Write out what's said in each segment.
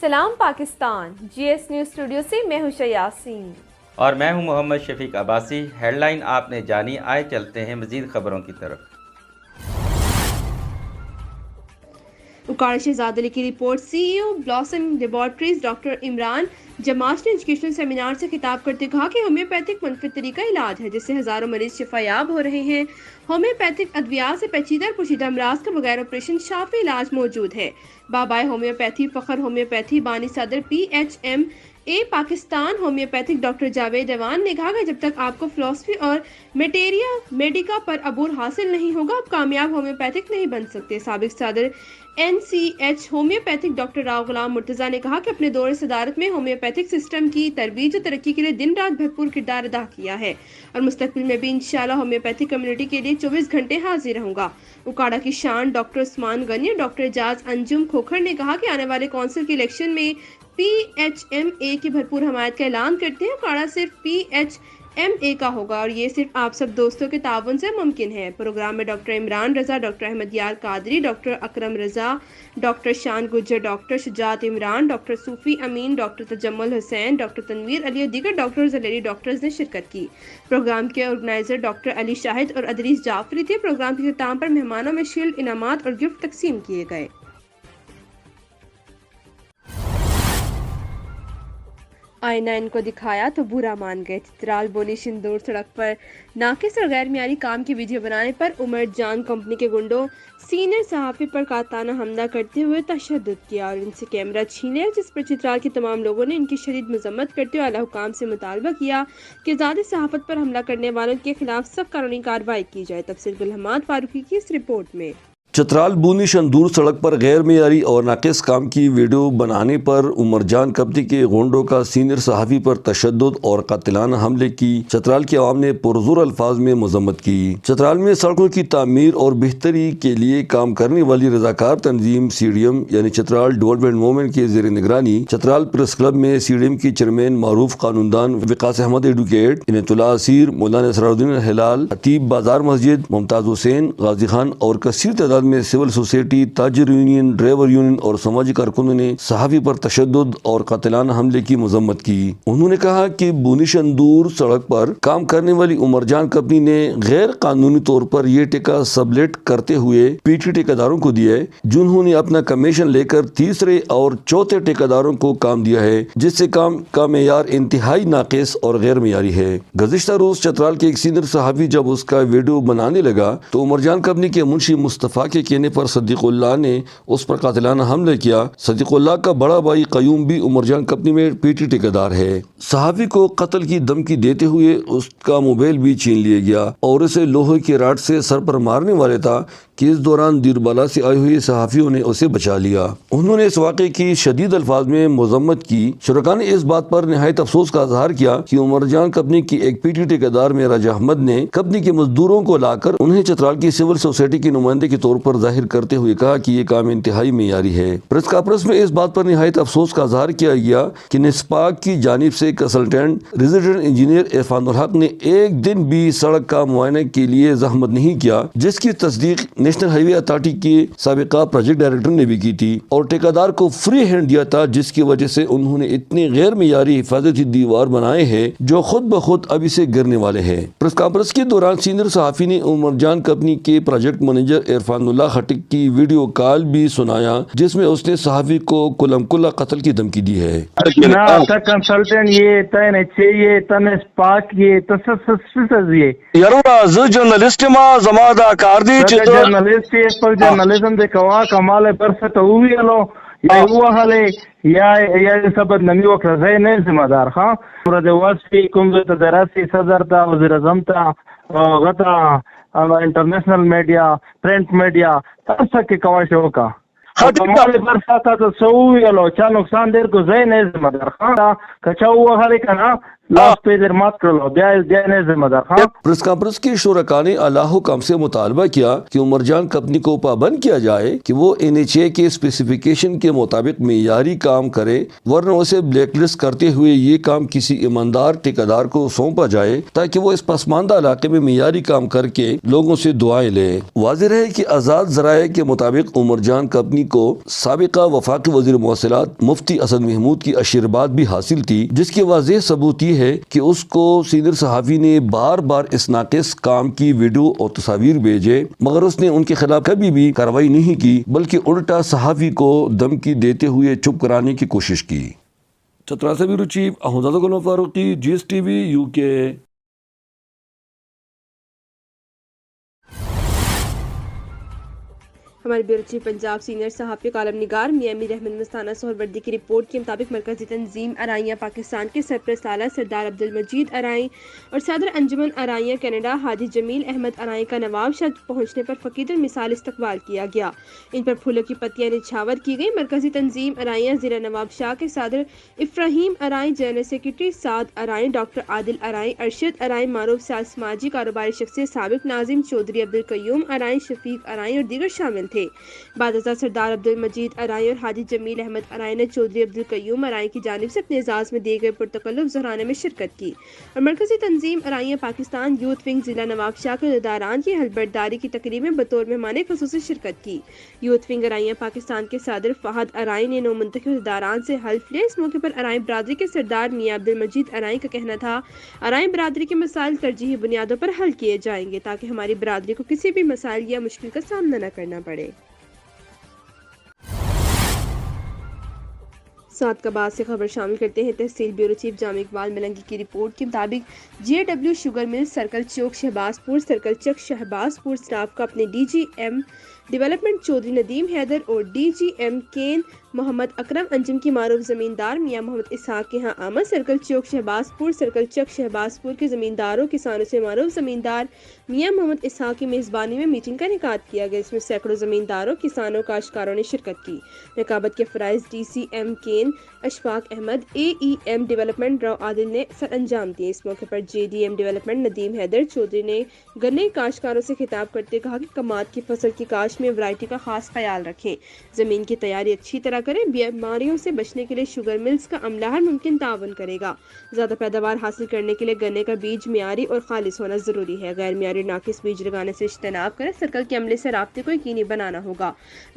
سلام پاکستان، جی S news studio سے میں ہوں یاسین اور میں ہوں محمد شفیق عباسی۔ ہیڈ لائن آپ نے جانی، آئے چلتے ہیں مزید خبروں کی طرف۔ اوکاڑا شہزاد علی کی رپورٹ۔ سی ای او بلاسم لیبارٹریز ڈاکٹر عمران جماش نے ایجوکیشنل سیمینار سے خطاب کرتے کہا کہ ہومیوپیتھک منفرد طریقہ علاج ہے جس سے ہزاروں مریض شفا یاب ہو رہے ہیں۔ ہومیوپیتھک ادویات سے پیچیدہ اور پوشیدہ امراض کا بغیر آپریشن شافی علاج موجود ہے۔ بابائے ہومیوپیتھی فخر ہومیوپیتھی بانی صدر پی ایچ ایم اے پاکستان ہومیوپیتھک ڈاکٹر جاوید ایوان نے کہا کہ جب تک آپ کو فلسفی اور میٹیریا میڈیکا پر عبور حاصل نہیں ہوگا آپ کامیاب ہومیوپیتھک نہیں بن سکتے۔ سابق صدر N C H homoeopathic doctor Rao Ghulam Murtaza نے کہا کہ اپنے دور صدارت میں ہومیوپیتھک سسٹم کی ترویج و ترقی کے لیے دن رات بھرپور کردار ادا کیا ہے اور مستقبل میں بھی انشاءاللہ ہومیوپیتھک کمیونٹی کے لیے 24 گھنٹے حاضر رہوں گا۔ اوکاڑا کی شان ڈاکٹر عثمان غنی اور ڈاکٹر اعجاز انجم کھوکھر نے کہا کہ آنے والے کونسل کے الیکشن میں پی ایچ ایم اے کی بھرپور حمایت کا اعلان کرتے ہیں۔ اوکاڑا صرف پی ایچ ایم اے کا ہوگا اور یہ صرف آپ سب دوستوں کے تعاون سے ممکن ہے۔ پروگرام میں ڈاکٹر عمران رضا، ڈاکٹر احمد یار قادری، ڈاکٹر اکرم رضا، ڈاکٹر شان گجر، ڈاکٹر شجاعت عمران، ڈاکٹر صوفی امین، ڈاکٹر تجمل حسین، ڈاکٹر تنویر علی اور دیگر ڈاکٹرز اور لیڈی ڈاکٹرز نے شرکت کی۔ پروگرام کے آرگنائزر ڈاکٹر علی شاہد اور ادریس جعفری تھے۔ پروگرام کے اختتام پر مہمانوں میں شیلڈ، انعامات اور گفٹ تقسیم کیے گئے۔ آئینہ ان کو دکھایا تو برا مان گئے۔ چترال بونی شندور سڑک پر ناقص اور غیر معیاری کام کی ویڈیو بنانے پر عمر جان کمپنی کے گنڈوں سینئر صحافی پر قاطعانہ حملہ کرتے ہوئے تشدد کیا اور ان سے کیمرہ چھین لیا، جس پر چترال کے تمام لوگوں نے ان کی شدید مذمت کرتے ہوئے اعلیٰ حکام سے مطالبہ کیا کہ ذاتی صحافت پر حملہ کرنے والوں کے خلاف سخت قانونی کارروائی کی جائے۔ تفصیل گلحماد فاروقی کی اس رپورٹ میں۔ چترال بونی شندور سڑک پر غیر معیاری اور ناقص کام کی ویڈیو بنانے پر عمر جان کمپنی کے گونڈوں کا سینئر صحافی پر تشدد اور قاتلانہ حملے کی چترال کے عوام نے پرزور الفاظ میں مذمت کی۔ چترال میں سڑکوں کی تعمیر اور بہتری کے لیے کام کرنے والی رضاکار تنظیم سی ڈی ایم یعنی چترال ڈیولپمنٹ موومنٹ کے زیر نگرانی چترال پریس کلب میں سی ڈی ایم کی چیئرمین معروف قانوندان وقاص احمد ایڈوکیٹ، عنایت اللہ اسیر، مولانا اسرار الدین ہلال، خطیب بازار مسجد ممتاز حسین، غازی خان اور کثیر تعداد میں سول سوسائٹی، تاجر یونین، ڈرائیور یونین اور سماجی کارکنوں نے صحافی پر تشدد اور قاتلانہ حملے کی مذمت کی۔ انہوں نے کہا کہ بونی شندور سڑک پر کام کرنے والی عمر جان کمپنی نے غیر قانونی طور پر یہ ٹھیکہ سبلیٹ کرتے ہوئے پی ٹی ٹھیکیداروں کو دیا ہے، جنہوں نے اپنا کمیشن لے کر تیسرے اور چوتھے ٹھیکیداروں کو کام دیا ہے، جس سے کام کا معیار انتہائی ناقص اور غیر معیاری ہے۔ گزشتہ روز چترال کے ایک سینئر صحافی جب اس کا ویڈیو بنانے لگا تو عمر جان کمپنی کے منشی مصطفیٰ کے کہنے پر صدیق اللہ نے اس پر قاتلانہ حملہ کیا۔ صدیق اللہ کا بڑا بھائی قیوم بھی عمر جان کمپنی میں پی ٹی ٹھیکیدار ہے۔ صحافی کو قتل کی دھمکی دیتے ہوئے اس کا موبائل بھی چھین لیا گیا اور اسے لوہے کی راڈ سے سر پر مارنے والا تھا کہ اس دوران دیر بالا سے آئے ہوئے صحافیوں نے اسے بچا لیا۔ انہوں نے اس واقعے کی شدید الفاظ میں مذمت کی۔ شرکاء نے اس بات پر نہایت افسوس کا اظہار کیا کہ عمر جان کمپنی کی ایک پی ٹی ٹھیکیدار معراج احمد نے کمپنی کے مزدوروں کو لا کر انہیں چترال کی سول سوسائٹی کے نمائندے کے طور پر ظاہر کرتے ہوئے کہا کہ یہ کام انتہائی معیاری ہے۔ پریس کانفرنس میں اس بات پر نہایت افسوس کا اظہار کیا گیا کہ نسپاک کی جانب سے کنسلٹنٹ ریزیڈنٹ انجینئر عرفان الحق نے ایک دن بھی سڑک کا معائنہ کے لیے زحمت نہیں کیا، جس کی تصدیق نیشنل ہائی وے اتھارٹی کے سابقہ پروجیکٹ ڈائریکٹر نے بھی کی تھی اور ٹھیکیدار کو فری ہینڈ دیا تھا، جس کی وجہ سے انہوں نے اتنے غیر معیاری حفاظتی دیوار بنائے ہیں جو خود بخود ابھی سے گرنے والے ہیں۔ پریس کانفرنس کے دوران سینئر صحافی نے عمر جان کمپنی کے پروجیکٹ مینیجر عرفان اللہ خٹک کی ویڈیو کال بھی سنایا جس میں اس نے صحافی کو کلم کلا قتل کی دھمکی دی ہے۔ کنسلٹنٹ یہ تن چاہیے تن پاک یہ تسسس یہ یارو ز جرنلسٹ ما زمادا کار دی جرنلسٹ یہ پر جرنلزم دے کوا کمال برس تو وی لو یا هو حاله یا سبب نمی وکړه زه نه ذمہ دار ها پر د واسفي کوم د دراسي صدر تا وزیر اعظم تا غتا انټرنیشنل میډیا پرنٹ میډیا تاسو کې کوي شو کا کمال برس تا تو سو وی لو چا نقصان دیر کو زه نه ذمہ دار ها کچا هو حاله کنا لاس پیج مات کړلو بیا نه ذمہ دار ها. پریس کانفرنس کی شرکاء نے اعلیٰ حکام سے مطالبہ کیا کہ عمر جان کمپنی کو پابند کیا جائے کہ وہ NHA کے اسپیسیفیکیشن کے مطابق معیاری کام کرے، ورنہ اسے بلیک لسٹ کرتے ہوئے یہ کام کسی ایماندار ٹھیکیدار کو سونپا جائے تاکہ وہ اس پسماندہ علاقے میں معیاری کام کر کے لوگوں سے دعائیں لے. واضح رہے کہ آزاد ذرائع کے مطابق عمر جان کمپنی کو سابقہ وفاقی وزیر مواصلات مفتی اسد محمود کی آشرواد بھی حاصل تھی، جس کی واضح ثبوت یہ ہے کہ اس کو سینئر صحافی نے بار بار اس ناقص کام کی ویڈیو اور تصاویر بھیجے، مگر اس نے ان کے خلاف کبھی بھی کارروائی نہیں کی بلکہ الٹا صحافی کو دھمکی دیتے ہوئے چپ کرانے کی کوشش کی. چترال سے bureau chief Ahmad Ghulam Farooqui, GSTV UK. ہمارے بیورو چیف پنجاب سینئر صحافی کالم نگار میاں امیر احمد مستانہ سہروردی کی رپورٹ کے مطابق مرکزی تنظیم ارائیاں پاکستان کے سرپرست اعلیٰ سردار عبدالمجید ارائیں اور صدر انجمن ارائیاں کینیڈا حاجی جمیل احمد ارائیں کا نواب شاہ پہنچنے پر فقیدن مثال استقبال کیا گیا. ان پر پھولوں کی پتیاں نچھاور کی گئی. مرکزی تنظیم ارائیاں زیر نواب شاہ کے صدر افراہیم ارائیں، جنرل سیکرٹری سعد ارائیں، ڈاکٹر عادل ارائیں، ارشد ارائیں، معروف سماجی کاروباری شخصیت سابق ناظم چودھری عبدالقیوم ارائیں، شفیق ارائیں اور دیگر شامل تھے. بعد ازاں سردار عبدالمجید ارائیں اور حاجی جمیل احمد ارائیں نے چودھری عبدالقیوم ارائیں کی جانب سے اپنے اعزاز میں دیے گئے پرتکلف ظہرانے میں شرکت کی اور مرکزی تنظیم ارائیاں پاکستان یوتھ ونگ ضلع نواب شاہ کے عہدیداران کی حلبرداری کی تقریب میں بطور مہمان خصوصی شرکت کی. یوتھ ونگ ارائیاں پاکستان کے صدر فہد ارائیں نے نو منتخب عہدیداران سے حلف لیا. اس موقع پر ارائیں برادری کے سردار میاں عبدالمجید ارائیں کا کہنا تھا ارائیں برادری کے مسائل ترجیحی بنیادوں پر حل کیے جائیں گے تاکہ ہماری برادری کو کسی بھی مسائل یا مشکل کا سامنا نہ کرنا پڑے. ساتھ کا بعد سے خبر شامل کرتے ہیں. تحصیل بیورو چیف جامع اقبال ملنگی کی رپورٹ کے مطابق JW شوگر مل سرکل چوک شہباز پور سرکل چک شہباز پور سٹاف کا اپنے DGM ڈیولپمنٹ چودھری ندیم حیدر اور DGM کین محمد اکرم انجم کی معروف زمیندار میاں محمد اسحاق کے ہاں آمد. سرکل چوک شہباز پور سرکل چک شہباز پور کے زمینداروں کسانوں سے معروف زمیندار میاں محمد اسحاق کی میزبانی میں میٹنگ کا انعقاد کیا گیا. اس میں سینکڑوں زمینداروں کسانوں کاشتکاروں نے شرکت کی. نقابت کے فرائض DCM cane Ashfaq Ahmed, AEM development رو عادل نے سر انجام دیے. اس موقع پر JDM ڈیولپمنٹ ندیم حیدر چودھری نے گنے کاشتکاروں سے خطاب کرتے کہا کہ کماد کی فصل کی کاشت میں ورائٹی کا خاص خیال رکھیں، زمین کی تیاری اچھی طرح کریں. بیماریوں سے بچنے کے لیے شوگر ملز کا عملہ ہر ممکن تعاون کرے گا. زیادہ پیداوار حاصل کرنے کے لیے گنے کا بیج معیاری اور خالص ہونا ضروری ہے. غیر معیاری ناقص بیج لگانے سے اجتناب کریں. سرکل کے عملے سے رابطے کو یقینی بنانا ہوگا.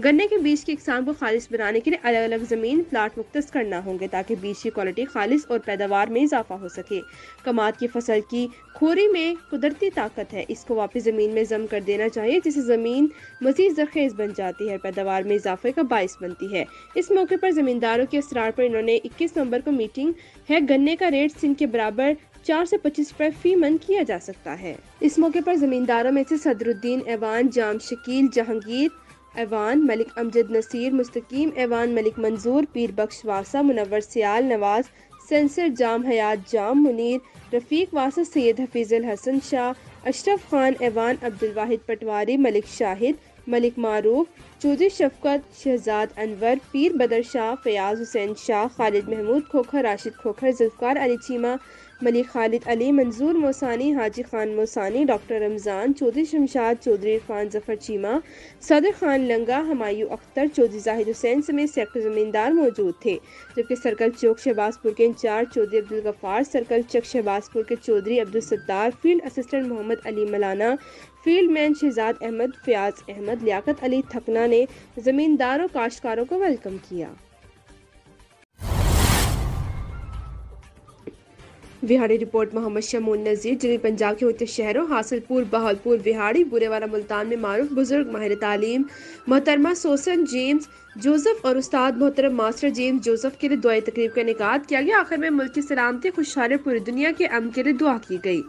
گنے کے بیج کی اقسام کو خالص بنانے کے لیے الگ الگ زمین پلاٹ مختص کرنا ہوں گے تاکہ بیج کی کوالٹی خالص اور پیداوار میں اضافہ ہو سکے. کماد کی فصل کی کھوری میں قدرتی طاقت ہے، اس کو واپس زمین میں ضم کر دینا چاہیے جس سے زمین مزید زرخیز بن جاتی ہے، پیداوار میں اضافے کا باعث بنتی ہے. اس موقع پر زمینداروں کے اسرار پر انہوں نے 21 نومبر کو میٹنگ ہے. گنے کا ریٹ سندھ کے برابر 4 سے 25 روپے فی من کیا جا سکتا ہے. اس موقع پر زمینداروں میں سے صدر الدین ایوان، جام شکیل، جہانگیر ایوان، ملک امجد نصیر، مستقیم ایوان، ملک منظور، پیر بخش واسا، منور سیال، نواز سینسر، جام حیات جام، منیر رفیق واسا، سید حفیظ الحسن شاہ، اشرف خان ایوان، عبدالواحد پٹواری، ملک شاہد، ملک معروف، چودھری شفقت، شہزاد انور، پیر بدر شاہ، فیاض حسین شاہ، خالد محمود کھوکھر، راشد کھوکھر، ذوالفقار علی چیمہ، ملک خالد علی، منظور موسانی، حاجی خان موسانی، ڈاکٹر رمضان، چودھری شمشاد، چودھری عرفان ظفر چیمہ، صدر خان لنگا، ہمایوں اختر، چودھری زاہد حسین سمیت سینکڑوں زمیندار موجود تھے. جبکہ سرکل چوک شہباز پور کے انچارج چودھری عبدالغفار، سرکل چک شہباز پور کے چودھری عبدالستار، فیلڈ اسسٹنٹ محمد علی ملانا، فیلڈ مین شہزاد احمد، فیاض احمد، لیاقت علی تھکنا نے زمینداروں کاشتکاروں کو ویلکم کیا. وہاڑی رپورٹ محمد شمون نذیر. جنوبی پنجاب کے مختلف شہروں حاصل پور، بہاولپور، وہاڑی، بورے والا، ملتان میں معروف بزرگ ماہر تعلیم محترمہ سوسن جیمز جوزف اور استاد محترم ماسٹر جیمز جوزف کے لیے دعائی تقریب کا انعقاد کیا گیا. آخر میں ملک کی سلامتی، خوشحالی، پوری دنیا کے امن کے لیے دعا کی گئی.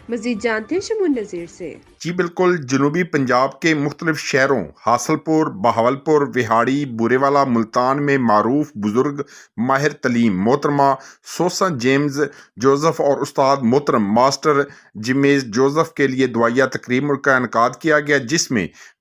مزید جانتے ہیں شمون نذیر سے. جی بالکل، جنوبی پنجاب کے مختلف شہروں حاصل پور، بہاولپور، وہاڑی، بورے والا، ملتان میں معروف بزرگ ماہر تعلیم محترمہ سوسن جیمز جوزف اور استاد محترم ماسٹر جیمز جوزف کے لیے دعائیہ تقریب کا انعقاد کیا گیا، جس میں